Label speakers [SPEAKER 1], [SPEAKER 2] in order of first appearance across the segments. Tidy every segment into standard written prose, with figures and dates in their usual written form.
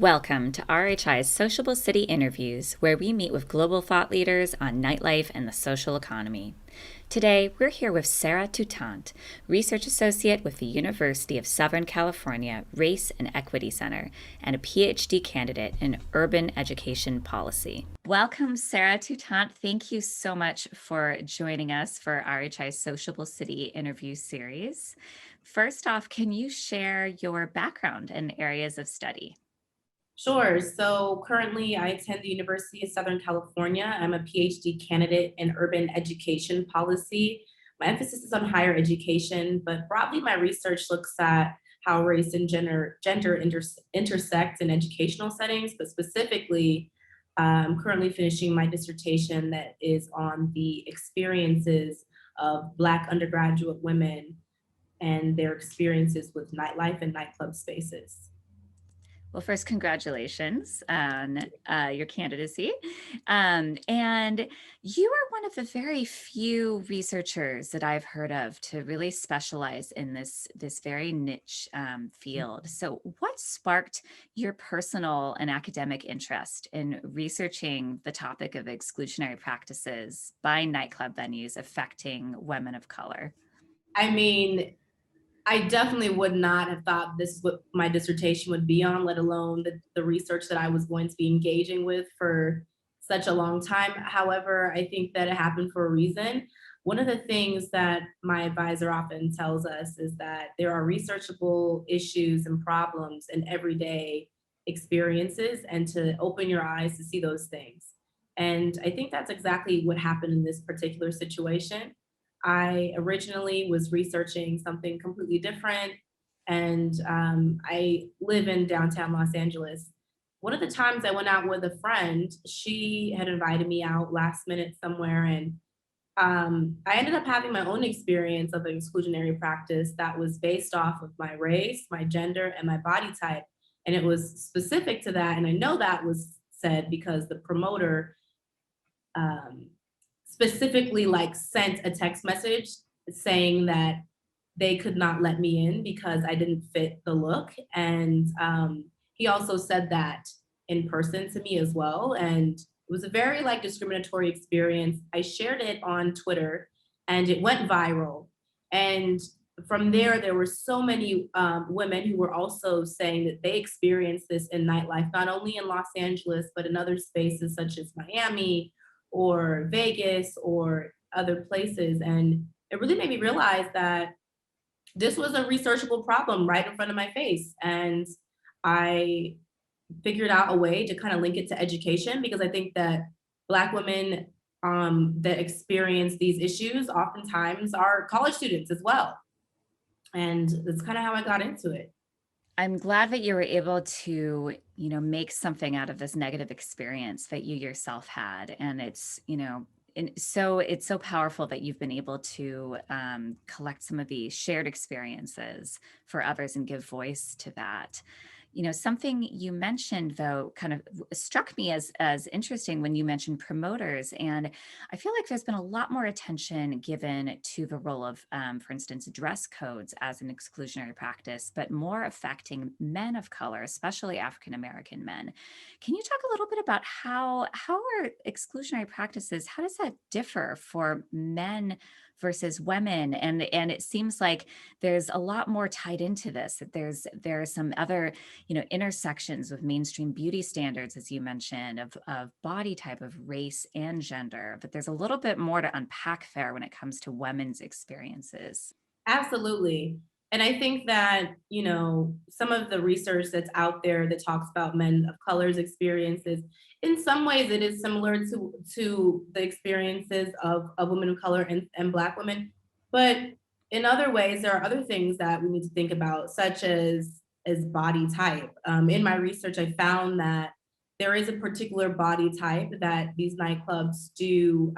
[SPEAKER 1] Welcome to RHI's Sociable City Interviews, where we meet with global thought leaders on nightlife and the social economy. Today, we're here with Sarah Toutant, Research Associate with the University of Southern California Race and Equity Center, and a Ph.D. candidate in Urban Education Policy. Welcome, Sarah Toutant. Thank you so much for joining us for RHI's Sociable City Interview Series. First off, can you share your background and areas of study?
[SPEAKER 2] Sure. So currently I attend the University of Southern California. I'm a PhD candidate in urban education policy. My emphasis is on higher education, but broadly my research looks at how race and intersect in educational settings, but specifically, I'm currently finishing my dissertation that is on the experiences of Black undergraduate women and their experiences with nightlife and nightclub spaces.
[SPEAKER 1] Well, first, congratulations on your candidacy. And you are one of the very few researchers that I've heard of to really specialize in this very niche field. So what sparked your personal and academic interest in researching the topic of exclusionary practices by nightclub venues affecting women of color?
[SPEAKER 2] I mean, I definitely would not have thought this is what my dissertation would be on, let alone the research that I was going to be engaging with for such a long time. However, I think that it happened for a reason. One of the things that my advisor often tells us is that there are researchable issues and problems in everyday experiences, and to open your eyes to see those things. And I think that's exactly what happened in this particular situation. I originally was researching something completely different, and I live in downtown Los Angeles. One of the times I went out with a friend, she had invited me out last minute somewhere, and I ended up having my own experience of an exclusionary practice that was based off of my race, my gender, and my body type. And it was specific to that. And I know that was said because the promoter um, specifically like sent a text message saying that they could not let me in because I didn't fit the look. And he also said that in person to me as well. And it was a very like discriminatory experience. I shared it on Twitter and it went viral. And from there were so many women who were also saying that they experienced this in nightlife, not only in Los Angeles, but in other spaces such as Miami or Vegas or other places. And it really made me realize that this was a researchable problem right in front of my face. And I figured out a way to kind of link it to education, because I think that Black women that experience these issues oftentimes are college students as well. And that's kind of how I got into it.
[SPEAKER 1] I'm glad that you were able to, make something out of this negative experience that you yourself had. And it's, and so it's so powerful that you've been able to collect some of the shared experiences for others and give voice to that. Something you mentioned, though, kind of struck me as interesting when you mentioned promoters. And I feel like there's been a lot more attention given to the role of, for instance, dress codes as an exclusionary practice, but more affecting men of color, especially African American men. Can you talk a little bit about how are exclusionary practices, how does that differ for men versus women? And it seems like there's a lot more tied into this, that there are some other intersections with mainstream beauty standards, as you mentioned, of body type, of race and gender, but there's a little bit more to unpack there when it comes to women's experiences.
[SPEAKER 2] Absolutely. And I think that, some of the research that's out there that talks about men of color's experiences, in some ways it is similar to the experiences of women of color and Black women. But in other ways, there are other things that we need to think about, such as body type. In my research, I found that there is a particular body type that these nightclubs do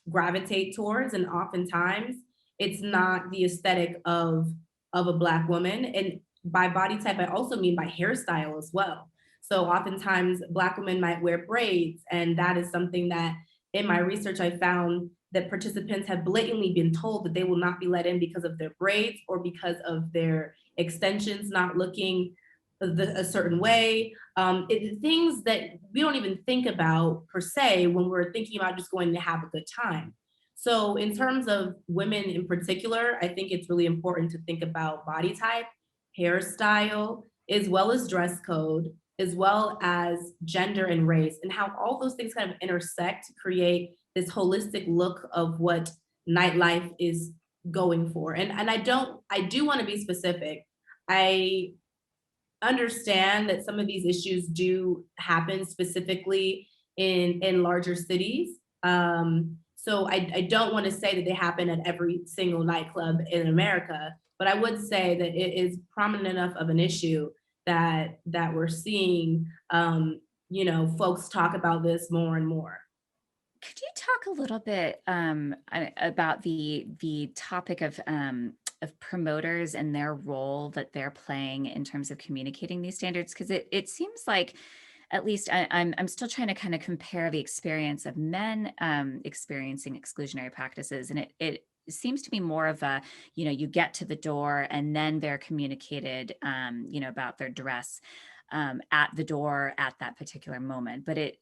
[SPEAKER 2] gravitate towards, and oftentimes it's not the aesthetic of a Black woman. And by body type, I also mean by hairstyle as well. So oftentimes Black women might wear braids, and that is something that in my research I found that participants have blatantly been told that they will not be let in because of their braids or because of their extensions not looking a certain way. Things that we don't even think about per se when we're thinking about just going to have a good time. So, in terms of women in particular, I think it's really important to think about body type, hairstyle, as well as dress code, as well as gender and race, and how all those things kind of intersect to create this holistic look of what nightlife is going for. And I do want to be specific. I understand that some of these issues do happen specifically in larger cities. So I don't want to say that they happen at every single nightclub in America, but I would say that it is prominent enough of an issue that we're seeing, folks talk about this more and more.
[SPEAKER 1] Could you talk a little bit about the topic of promoters and their role that they're playing in terms of communicating these standards? Because it seems like, at least I'm still trying to kind of compare the experience of men experiencing exclusionary practices, and it seems to be more of a, you get to the door and then they're communicated, about their dress at the door at that particular moment. But it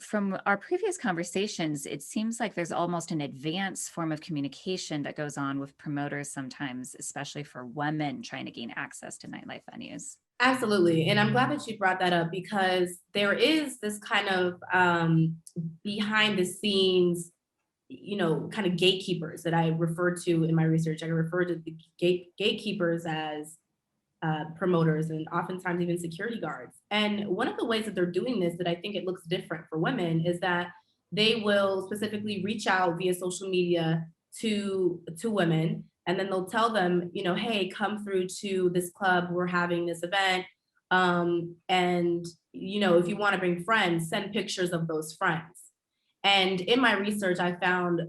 [SPEAKER 1] from our previous conversations, it seems like there's almost an advanced form of communication that goes on with promoters sometimes, especially for women trying to gain access to nightlife venues.
[SPEAKER 2] Absolutely. And I'm glad that you brought that up because there is this kind of behind the scenes, kind of gatekeepers that I refer to in my research. I refer to the gatekeepers as promoters and oftentimes even security guards. And one of the ways that they're doing this that I think it looks different for women is that they will specifically reach out via social media to women, and then they'll tell them, hey, come through to this club, we're having this event, and if you want to bring friends, send pictures of those friends. And in my research, I found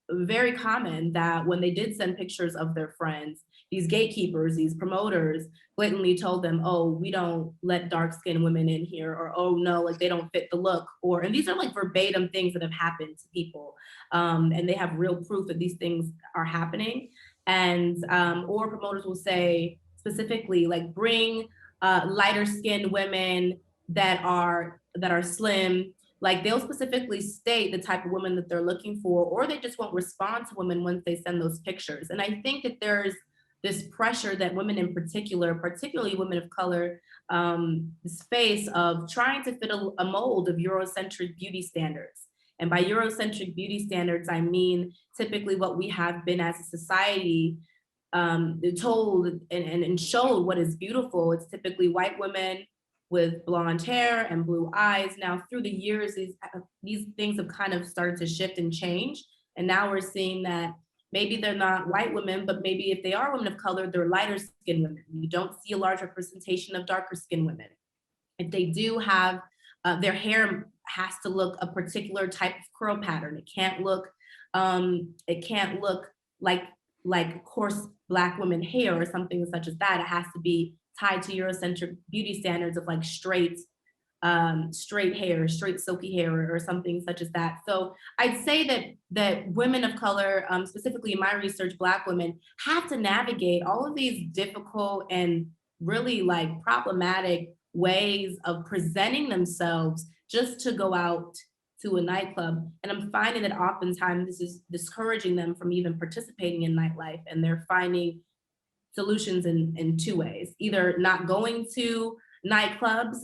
[SPEAKER 2] very common that when they did send pictures of their friends, these gatekeepers, these promoters blatantly told them, oh, we don't let dark skinned women in here, or oh no, like they don't fit the look, and these are like verbatim things that have happened to people. And they have real proof that these things are happening. And or promoters will say specifically, like, bring lighter skinned women that are slim. Like, they'll specifically state the type of women that they're looking for, or they just won't respond to women once they send those pictures. And I think that there's this pressure that women in particular, particularly women of color, face of trying to fit a mold of Eurocentric beauty standards. And by Eurocentric beauty standards, I mean typically what we have been as a society told and showed what is beautiful. It's typically white women with blonde hair and blue eyes. Now, through the years, these things have kind of started to shift and change. And now we're seeing that maybe they're not white women, but maybe if they are women of color, they're lighter skinned women. You don't see a large representation of darker skinned women. If they do have, their hair has to look a particular type of curl pattern. It can't look like coarse Black women hair or something such as that. It has to be tied to Eurocentric beauty standards of like straight hair, straight silky hair, or something such as that. So I'd say that women of color, specifically in my research, Black women, have to navigate all of these difficult and really like problematic ways of presenting themselves just to go out to a nightclub. And I'm finding that oftentimes this is discouraging them from even participating in nightlife, and they're finding solutions in two ways: either not going to nightclubs,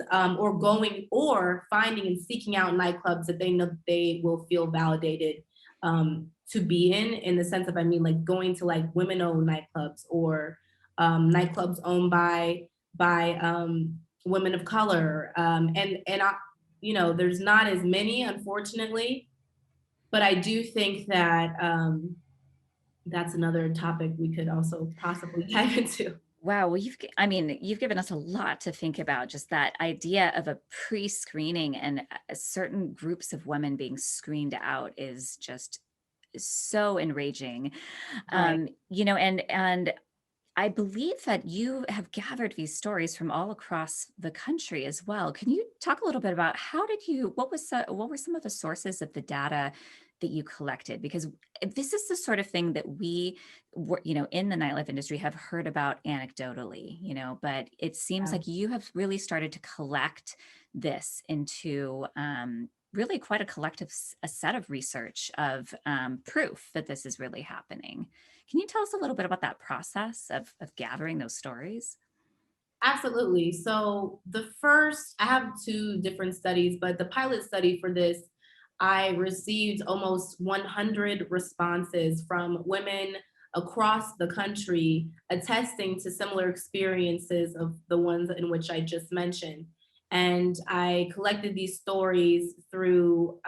[SPEAKER 2] or finding and seeking out nightclubs that they know they will feel validated to be in the sense of, I mean, like going to like women-owned nightclubs, or nightclubs owned by women of color. There's not as many, unfortunately, but I do think that that's another topic we could also possibly dive into.
[SPEAKER 1] Wow. Well, you've given us a lot to think about. Just that idea of a pre-screening and certain groups of women being screened out is just so enraging.
[SPEAKER 2] Right.
[SPEAKER 1] And I believe that you have gathered these stories from all across the country as well. Can you talk a little bit about what were some of the sources of the data that you collected? Because this is the sort of thing that we were, in the nightlife industry have heard about anecdotally, but it seems
[SPEAKER 2] Yeah.
[SPEAKER 1] like you have really started to collect this into really quite a collective a set of research of proof that this is really happening. Can you tell us a little bit about that process of gathering those stories?
[SPEAKER 2] Absolutely. So I have two different studies, but the pilot study for this, I received almost 100 responses from women across the country attesting to similar experiences of the ones in which I just mentioned. And I collected these stories through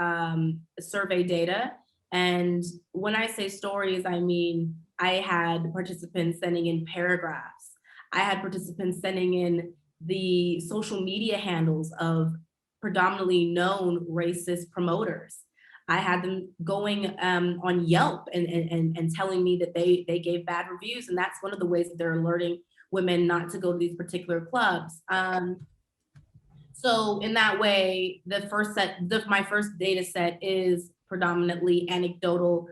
[SPEAKER 2] survey data. And when I say stories, I mean I had participants sending in paragraphs. I had participants sending in the social media handles of predominantly known racist promoters. I had them going on Yelp and telling me that they gave bad reviews, and that's one of the ways that they're alerting women not to go to these particular clubs. So in that way, my first data set is predominantly anecdotal,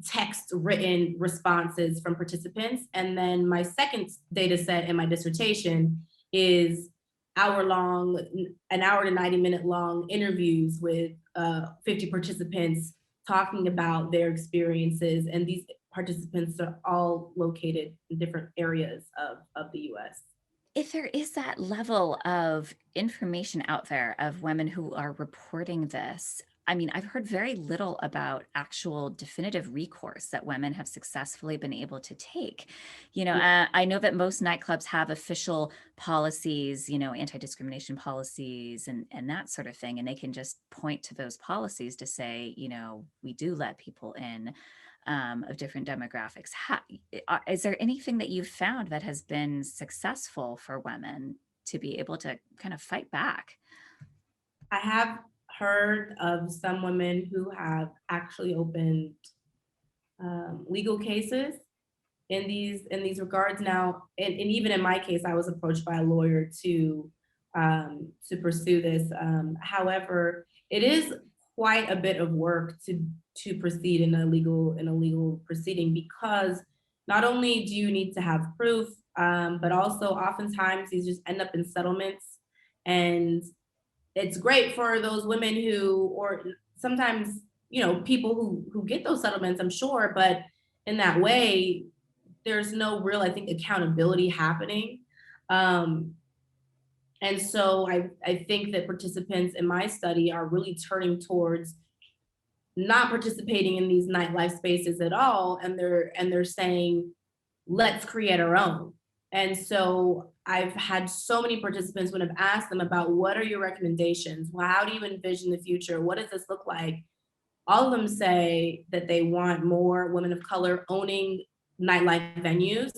[SPEAKER 2] text written responses from participants. And then my second data set in my dissertation is an hour to 90-minute long interviews with 50 participants talking about their experiences. And these participants are all located in different areas of the US.
[SPEAKER 1] If there is that level of information out there of women who are reporting this, I mean, I've heard very little about actual definitive recourse that women have successfully been able to take. I know that most nightclubs have official policies, anti-discrimination policies and that sort of thing. And they can just point to those policies to say, we do let people in of different demographics. Is there anything that you've found that has been successful for women to be able to kind of fight back?
[SPEAKER 2] I have heard of some women who have actually opened legal cases in these regards. Now, and even in my case, I was approached by a lawyer to pursue this. However, it is quite a bit of work to proceed in a legal proceeding, because not only do you need to have proof, but also oftentimes these just end up in settlements. And it's great for those women or sometimes, people who get those settlements, I'm sure, but in that way, there's no real, I think, accountability happening. Um, and so I think that participants in my study are really turning towards not participating in these nightlife spaces at all. And they're saying, let's create our own. And so I've had so many participants when I've asked them about what are your recommendations? Well, how do you envision the future? What does this look like? All of them say that they want more women of color owning nightlife venues.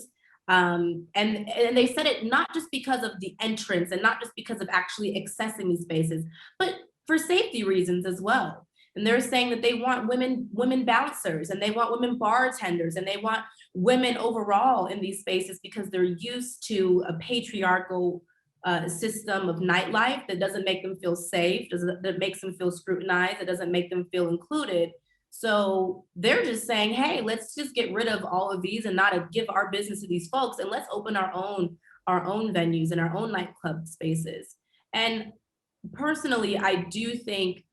[SPEAKER 2] And they said it not just because of the entrance and not just because of actually accessing these spaces, but for safety reasons as well. And they're saying that they want women bouncers, and they want women bartenders, and they want women overall in these spaces, because they're used to a patriarchal system of nightlife that doesn't make them feel safe, that makes them feel scrutinized, that doesn't make them feel included. So they're just saying, hey, let's just get rid of all of these and not give our business to these folks, and let's open our own venues and our own nightclub spaces. And personally, I do think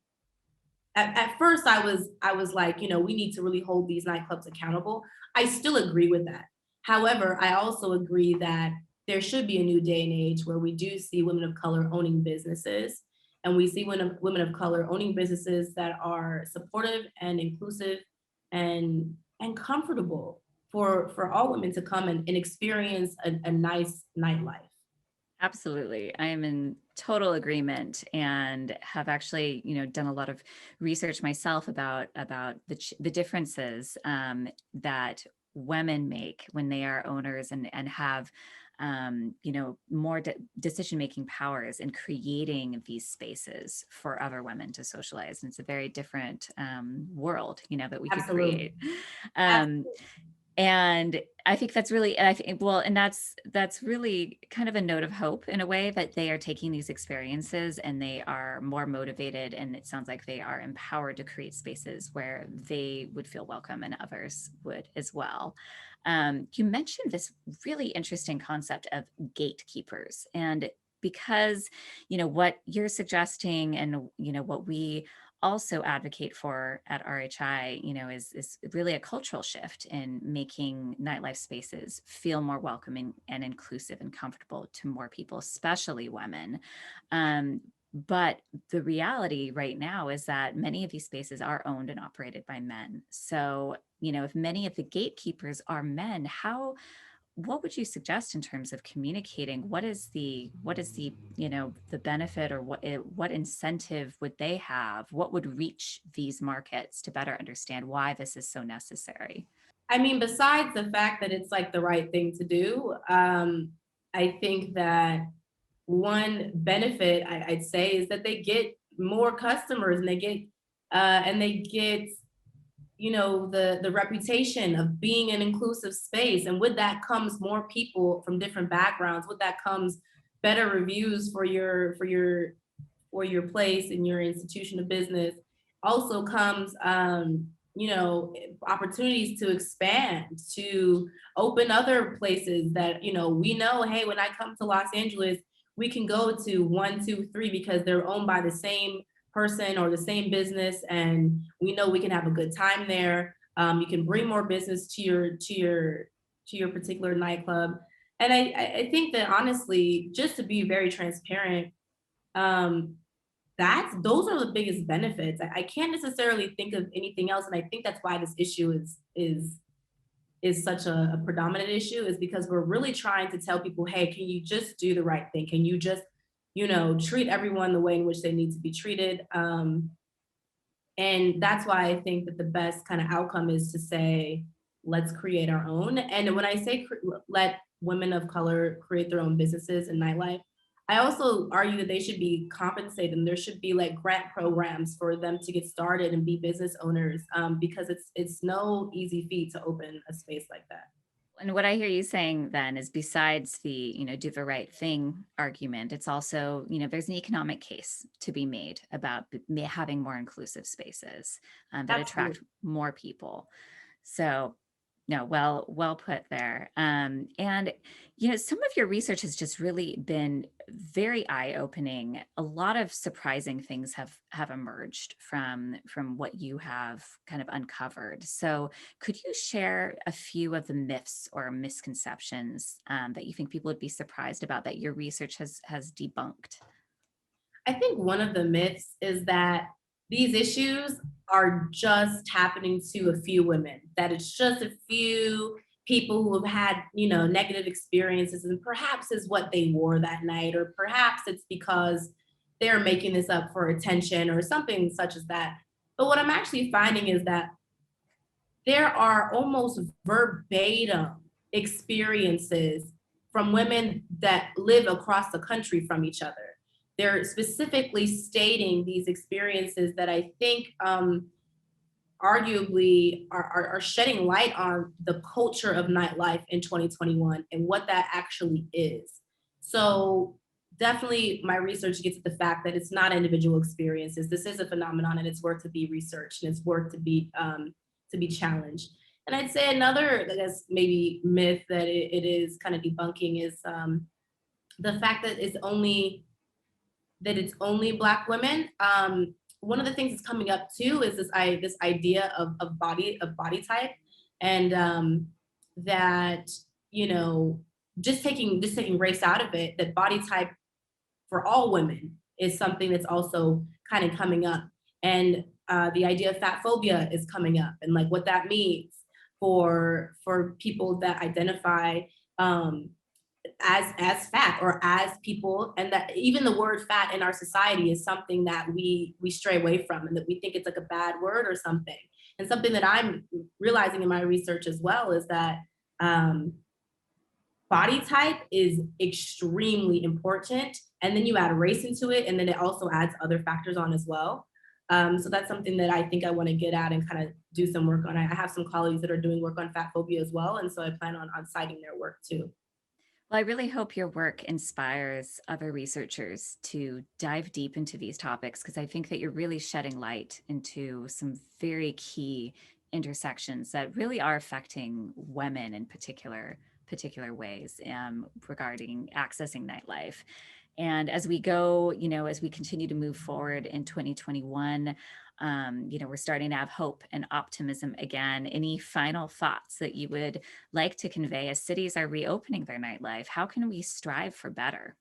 [SPEAKER 2] at first I was like, we need to really hold these nightclubs accountable. I still agree with that. However, I also agree that there should be a new day and age where we do see women of color owning businesses, and we see women of color owning businesses that are supportive and inclusive and comfortable for all women to come and experience a nice nightlife.
[SPEAKER 1] Absolutely. I am in total agreement and have actually, done a lot of research myself about the differences that women make when they are owners and have more decision-making powers in creating these spaces for other women to socialize. And it's a very different world, that we could
[SPEAKER 2] Absolutely.
[SPEAKER 1] create. Um,
[SPEAKER 2] Absolutely.
[SPEAKER 1] And I think that's really, I think, well, and that's really kind of a note of hope in a way, that they are taking these experiences and they are more motivated, and it sounds like they are empowered to create spaces where they would feel welcome and others would as well. You mentioned this really interesting concept of gatekeepers, and because what you're suggesting, and what we also advocate for at RHI, is really a cultural shift in making nightlife spaces feel more welcoming and inclusive and comfortable to more people, especially women. But the reality right now is that many of these spaces are owned and operated by men. So, if many of the gatekeepers are men, what would you suggest in terms of communicating? What is the the benefit, or what incentive would they have? What would reach these markets to better understand why this is so necessary?
[SPEAKER 2] I mean, besides the fact that it's like the right thing to do, I think that one benefit I'd say is that they get more customers, and they get the reputation of being an inclusive space, and with that comes more people from different backgrounds. With that comes better reviews for your place and your institution of business. Also comes opportunities to expand, to open other places that we know, hey, when I come to Los Angeles, we can go to 1, 2, 3 because they're owned by the same person or the same business, and we know we can have a good time there. You can bring more business to your particular nightclub. And I think that, honestly, just to be very transparent, um, that's those are the biggest benefits. I can't necessarily think of anything else, and I think that's why this issue is such a predominant issue, is because we're really trying to tell people, hey, can you just do the right thing? Can you just treat everyone the way in which they need to be treated? And that's why I think that the best kind of outcome is to say, let's create our own. And when I say let women of color create their own businesses in nightlife, I also argue that they should be compensated, and there should be like grant programs for them to get started and be business owners, because it's no easy feat to open a space like that.
[SPEAKER 1] And what I hear you saying then is, besides the, do the right thing argument, it's also, there's an economic case to be made about having more inclusive spaces that attract
[SPEAKER 2] Absolutely.
[SPEAKER 1] more people. So, no, well put there. And some of your research has just really been very eye-opening. A lot of surprising things have emerged from what you have kind of uncovered. So, could you share a few of the myths or misconceptions that you think people would be surprised about, that your research has debunked?
[SPEAKER 2] I think one of the myths is that these issues are just happening to a few women, that it's just a few people who have had, negative experiences, and perhaps is what they wore that night, or perhaps it's because they're making this up for attention or something such as that. But what I'm actually finding is that there are almost verbatim experiences from women that live across the country from each other. They're specifically stating these experiences that I think, arguably are shedding light on the culture of nightlife in 2021 and what that actually is. So definitely my research gets at the fact that it's not individual experiences. This is a phenomenon, and it's worth to be researched, and it's worth to be challenged. And I'd say another, I guess, maybe myth that it is kind of debunking is, the fact that it's only Black women. One of the things that's coming up too is this idea of body type, and that just taking race out of it, that body type for all women is something that's also kind of coming up, and the idea of fat phobia is coming up, and like what that means for people that identify, um, as fat or as people, and that even the word fat in our society is something that we stray away from, and that we think it's like a bad word or something. And something that I'm realizing in my research as well is that, um, body type is extremely important, and then you add race into it, and then it also adds other factors on as well. So that's something that I think I want to get at and kind of do some work on. I have some colleagues that are doing work on fat phobia as well. And so I plan on citing their work too.
[SPEAKER 1] Well, I really hope your work inspires other researchers to dive deep into these topics because I think that you're really shedding light into some very key intersections that really are affecting women in particular ways regarding accessing nightlife. And as we go, as we continue to move forward in 2021, we're starting to have hope and optimism again. Any final thoughts that you would like to convey as cities are reopening their nightlife? How can we strive for better?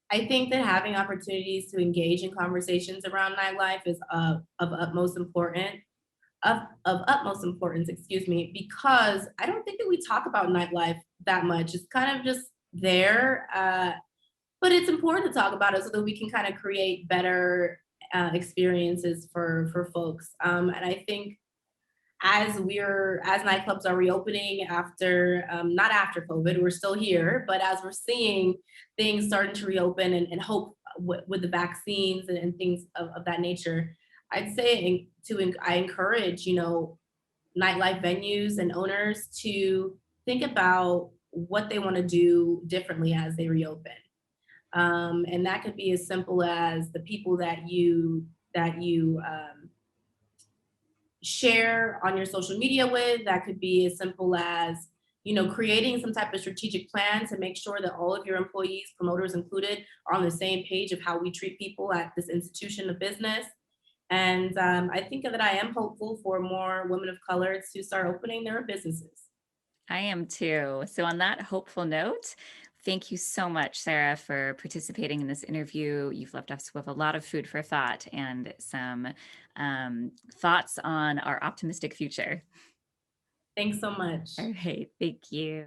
[SPEAKER 2] I think that having opportunities to engage in conversations around nightlife is of utmost important of utmost importance, excuse me, because I don't think that we talk about nightlife that much. It's kind of just there, but it's important to talk about it so that we can kind of create better experiences for folks. And I think as nightclubs are reopening after not after COVID, we're still here, but as we're seeing things starting to reopen and hope with the vaccines and things of that nature, I'd say I encourage, nightlife venues and owners to think about what they want to do differently as they reopen. And that could be as simple as the people that you share on your social media with. That could be as simple as creating some type of strategic plan to make sure that all of your employees, promoters included, are on the same page of how we treat people at this institution of business. And I think that I am hopeful for more women of color to start opening their businesses.
[SPEAKER 1] I am too. So, on that hopeful note, thank you so much, Sarah, for participating in this interview. You've left us with a lot of food for thought and some thoughts on our optimistic future.
[SPEAKER 2] Thanks so much.
[SPEAKER 1] All right. Thank you.